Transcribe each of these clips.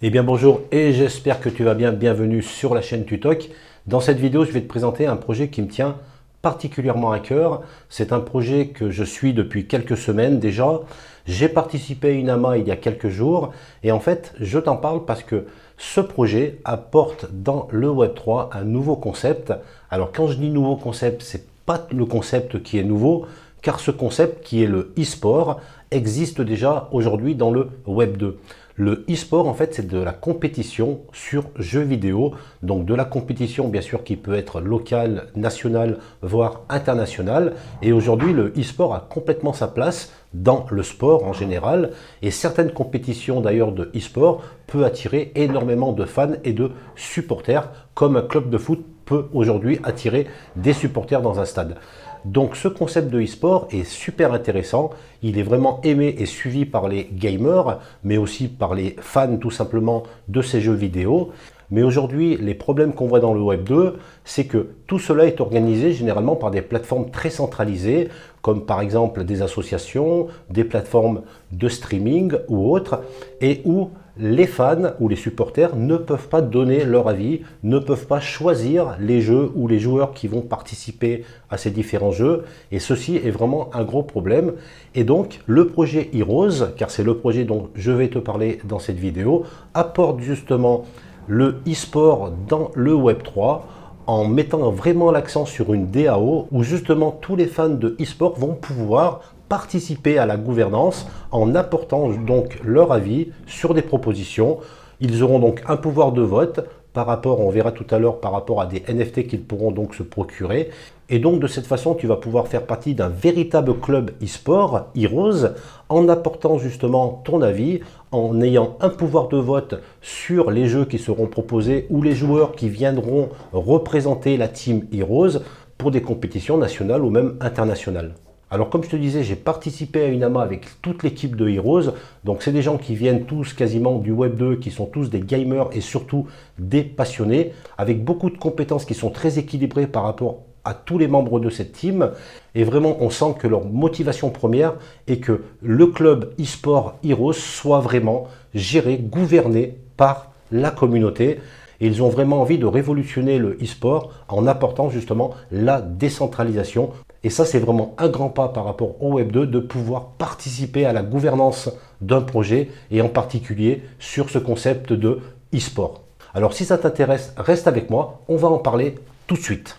Eh bien bonjour et j'espère que tu vas bien, bienvenue sur la chaîne Tutoc. Dans cette vidéo, je vais te présenter un projet qui me tient particulièrement à cœur. C'est un projet que je suis depuis quelques semaines déjà. J'ai participé à une AMA il y a quelques jours et en fait, je t'en parle parce que ce projet apporte dans le Web3 un nouveau concept. Alors quand je dis nouveau concept, c'est pas le concept qui est nouveau, car ce concept qui est le e-sport existe déjà aujourd'hui dans le Web 2. Le e-sport, en fait, c'est de la compétition sur jeux vidéo. Donc de la compétition, bien sûr, qui peut être locale, nationale, voire internationale. Et aujourd'hui, le e-sport a complètement sa place dans le sport en général. Et certaines compétitions, d'ailleurs, de e-sport peuvent attirer énormément de fans et de supporters, comme un club de foot peut aujourd'hui attirer des supporters dans un stade. Donc ce concept de e-sport est super intéressant, il est vraiment aimé et suivi par les gamers, mais aussi par les fans tout simplement de ces jeux vidéo. Mais aujourd'hui, les problèmes qu'on voit dans le Web 2, c'est que tout cela est organisé généralement par des plateformes très centralisées, comme par exemple des associations, des plateformes de streaming ou autres, et où les fans ou les supporters ne peuvent pas donner leur avis, ne peuvent pas choisir les jeux ou les joueurs qui vont participer à ces différents jeux. Et ceci est vraiment un gros problème. Et donc, le projet Heroes, car c'est le projet dont je vais te parler dans cette vidéo, apporte justement le e-sport dans le Web 3 en mettant vraiment l'accent sur une DAO où justement tous les fans de e-sport vont pouvoir participer à la gouvernance en apportant donc leur avis sur des propositions. Ils auront donc un pouvoir de vote par rapport, on verra tout à l'heure, par rapport à des NFT qu'ils pourront donc se procurer. Et donc de cette façon, tu vas pouvoir faire partie d'un véritable club e-sport, Heroes, en apportant justement ton avis, en ayant un pouvoir de vote sur les jeux qui seront proposés ou les joueurs qui viendront représenter la team Heroes pour des compétitions nationales ou même internationales. Alors comme je te disais, j'ai participé à une AMA avec toute l'équipe de Heroes. Donc c'est des gens qui viennent tous quasiment du Web 2, qui sont tous des gamers et surtout des passionnés, avec beaucoup de compétences qui sont très équilibrées par rapport à tous les membres de cette team. Et vraiment, on sent que leur motivation première est que le club e-sport Heroes soit vraiment géré, gouverné par la communauté. Et ils ont vraiment envie de révolutionner le e-sport en apportant justement la décentralisation. Et ça, c'est vraiment un grand pas par rapport au Web 2 de pouvoir participer à la gouvernance d'un projet et en particulier sur ce concept de e-sport. Alors si ça t'intéresse, reste avec moi, on va en parler tout de suite.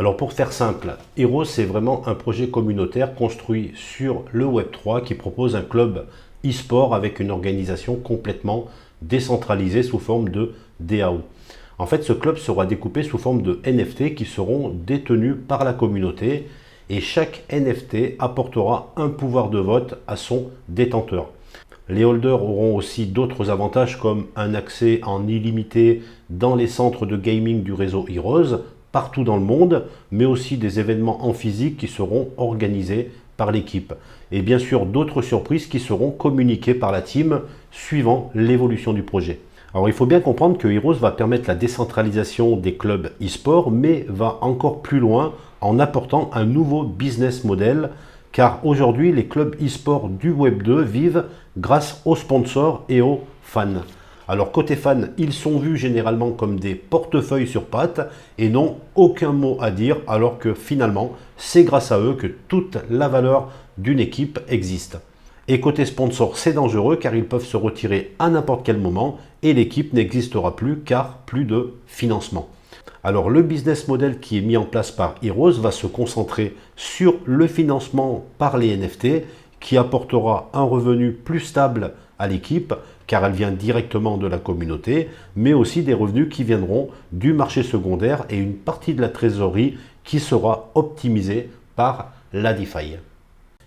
Alors pour faire simple, Heroes c'est vraiment un projet communautaire construit sur le Web 3 qui propose un club e-sport avec une organisation complètement décentralisée sous forme de DAO. En fait, ce club sera découpé sous forme de NFT qui seront détenus par la communauté et chaque NFT apportera un pouvoir de vote à son détenteur. Les holders auront aussi d'autres avantages comme un accès en illimité dans les centres de gaming du réseau Heroes, partout dans le monde, mais aussi des événements en physique qui seront organisés par l'équipe. Et bien sûr, d'autres surprises qui seront communiquées par la team suivant l'évolution du projet. Alors il faut bien comprendre que Heroes va permettre la décentralisation des clubs e-sport, mais va encore plus loin en apportant un nouveau business model, car aujourd'hui les clubs e-sport du Web 2 vivent grâce aux sponsors et aux fans. Alors côté fans, ils sont vus généralement comme des portefeuilles sur pattes et n'ont aucun mot à dire, alors que finalement, c'est grâce à eux que toute la valeur d'une équipe existe. Et côté sponsor, c'est dangereux car ils peuvent se retirer à n'importe quel moment et l'équipe n'existera plus car plus de financement. Alors le business model qui est mis en place par Heroes va se concentrer sur le financement par les NFT qui apportera un revenu plus stable à l'équipe car elle vient directement de la communauté, mais aussi des revenus qui viendront du marché secondaire et une partie de la trésorerie qui sera optimisée par la DeFi.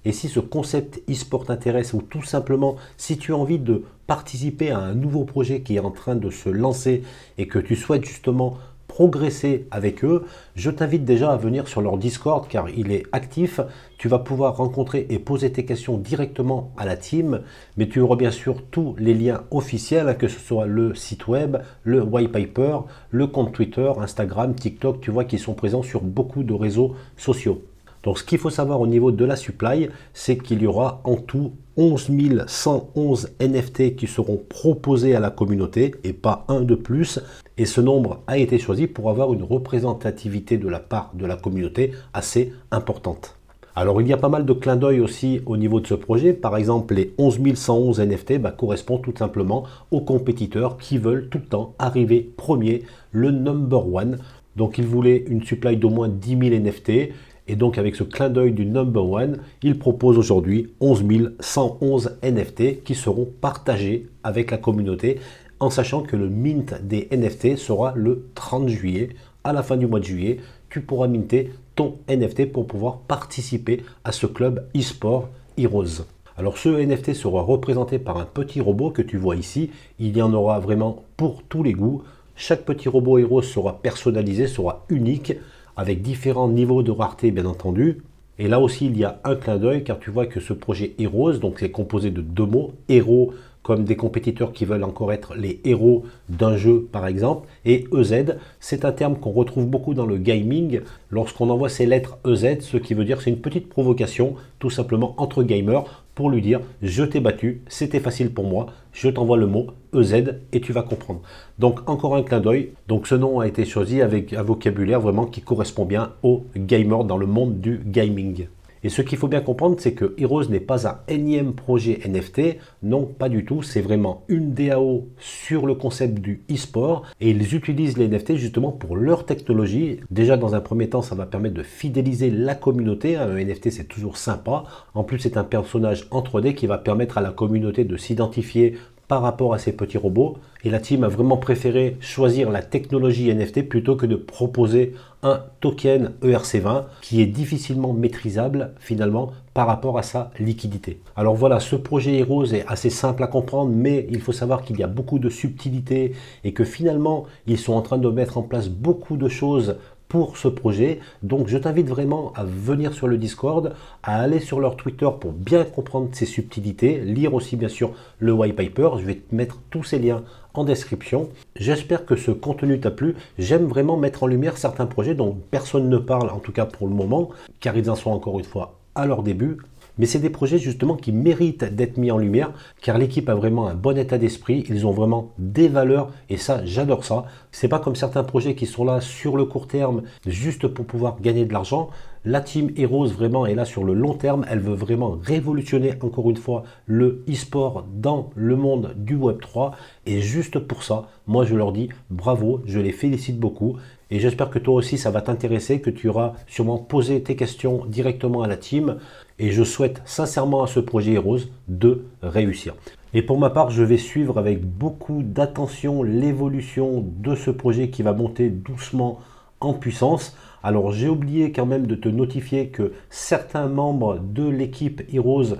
Et si ce concept e-sport t'intéresse ou tout simplement si tu as envie de participer à un nouveau projet qui est en train de se lancer et que tu souhaites justement progresser avec eux, je t'invite déjà à venir sur leur Discord car il est actif. Tu vas pouvoir rencontrer et poser tes questions directement à la team, mais tu auras bien sûr tous les liens officiels, que ce soit le site web, le white paper, le compte Twitter, Instagram, TikTok, tu vois qu'ils sont présents sur beaucoup de réseaux sociaux. Donc ce qu'il faut savoir au niveau de la supply, c'est qu'il y aura en tout 11 111 NFT qui seront proposés à la communauté et pas un de plus. Et ce nombre a été choisi pour avoir une représentativité de la part de la communauté assez importante. Alors il y a pas mal de clins d'œil aussi au niveau de ce projet. Par exemple, les 11 111 NFT correspondent tout simplement aux compétiteurs qui veulent tout le temps arriver premier, le number one. Donc ils voulaient une supply d'au moins 10 000 NFT. Et donc avec ce clin d'œil du number one, il propose aujourd'hui 11 111 NFT qui seront partagés avec la communauté, en sachant que le mint des NFT sera le 30 juillet. À la fin du mois de juillet, tu pourras minter ton NFT pour pouvoir participer à ce club e-sport Heroes. Alors ce NFT sera représenté par un petit robot que tu vois ici. Il y en aura vraiment pour tous les goûts. Chaque petit robot Heroes sera personnalisé, sera unique, avec différents niveaux de rareté bien entendu. Et là aussi il y a un clin d'œil car tu vois que ce projet Heroes, donc c'est composé de deux mots, héros comme des compétiteurs qui veulent encore être les héros d'un jeu par exemple, et EZ, c'est un terme qu'on retrouve beaucoup dans le gaming lorsqu'on envoie ces lettres EZ, ce qui veut dire que c'est une petite provocation tout simplement entre gamers pour lui dire je t'ai battu, c'était facile pour moi, je t'envoie le mot EZ et tu vas comprendre. Donc encore un clin d'œil, donc ce nom a été choisi avec un vocabulaire vraiment qui correspond bien aux gamers dans le monde du gaming. Et ce qu'il faut bien comprendre, c'est que Heroes n'est pas un énième projet NFT, non pas du tout, c'est vraiment une DAO sur le concept du e-sport et ils utilisent les NFT justement pour leur technologie. Déjà dans un premier temps, ça va permettre de fidéliser la communauté, un NFT c'est toujours sympa, en plus c'est un personnage en 3D qui va permettre à la communauté de s'identifier par rapport à ces petits robots, et la team a vraiment préféré choisir la technologie NFT plutôt que de proposer un token ERC20 qui est difficilement maîtrisable finalement par rapport à sa liquidité. Alors voilà, ce projet Heroes est assez simple à comprendre, mais il faut savoir qu'il y a beaucoup de subtilités et que finalement ils sont en train de mettre en place beaucoup de choses pour ce projet. Donc je t'invite vraiment à venir sur le Discord, à aller sur leur Twitter pour bien comprendre ces subtilités, lire aussi bien sûr le white paper. Je vais te mettre tous ces liens en description. J'espère que ce contenu t'a plu. J'aime vraiment mettre en lumière certains projets dont personne ne parle, en tout cas pour le moment, car ils en sont encore une fois à leur début. Mais c'est des projets justement qui méritent d'être mis en lumière car l'équipe a vraiment un bon état d'esprit, ils ont vraiment des valeurs et ça, j'adore ça. C'est pas comme certains projets qui sont là sur le court terme juste pour pouvoir gagner de l'argent. La team Heroes vraiment est là sur le long terme, elle veut vraiment révolutionner encore une fois le e-sport dans le monde du Web3 et juste pour ça, moi je leur dis bravo, je les félicite beaucoup. Et j'espère que toi aussi ça va t'intéresser, que tu auras sûrement posé tes questions directement à la team. Et je souhaite sincèrement à ce projet Heroes de réussir. Et pour ma part, je vais suivre avec beaucoup d'attention l'évolution de ce projet qui va monter doucement en puissance. Alors j'ai oublié quand même de te notifier que certains membres de l'équipe Heroes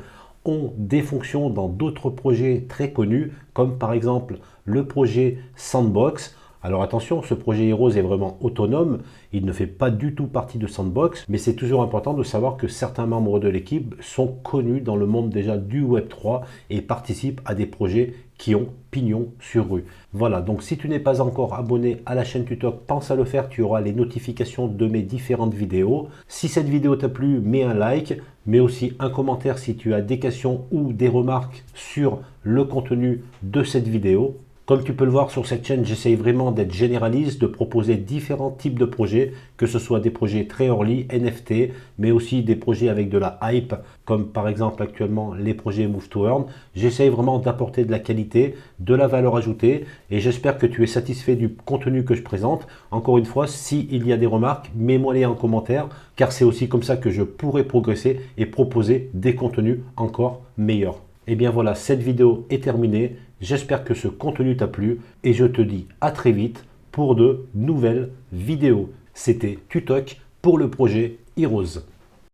ont des fonctions dans d'autres projets très connus, comme par exemple le projet Sandbox. Alors attention, ce projet Heroes est vraiment autonome, il ne fait pas du tout partie de Sandbox, mais c'est toujours important de savoir que certains membres de l'équipe sont connus dans le monde déjà du Web3 et participent à des projets qui ont pignon sur rue. Voilà, donc si tu n'es pas encore abonné à la chaîne Tutok, pense à le faire, tu auras les notifications de mes différentes vidéos. Si cette vidéo t'a plu, mets un like, mais aussi un commentaire si tu as des questions ou des remarques sur le contenu de cette vidéo. Comme tu peux le voir sur cette chaîne, j'essaye vraiment d'être généraliste, de proposer différents types de projets, que ce soit des projets très early, NFT, mais aussi des projets avec de la hype, comme par exemple actuellement les projets Move to Earn. J'essaye vraiment d'apporter de la qualité, de la valeur ajoutée, et j'espère que tu es satisfait du contenu que je présente. Encore une fois, s'il y a des remarques, mets-moi-les en commentaire, car c'est aussi comme ça que je pourrai progresser et proposer des contenus encore meilleurs. Et bien voilà, cette vidéo est terminée. J'espère que ce contenu t'a plu et je te dis à très vite pour de nouvelles vidéos. C'était Tutok pour le projet Heroes.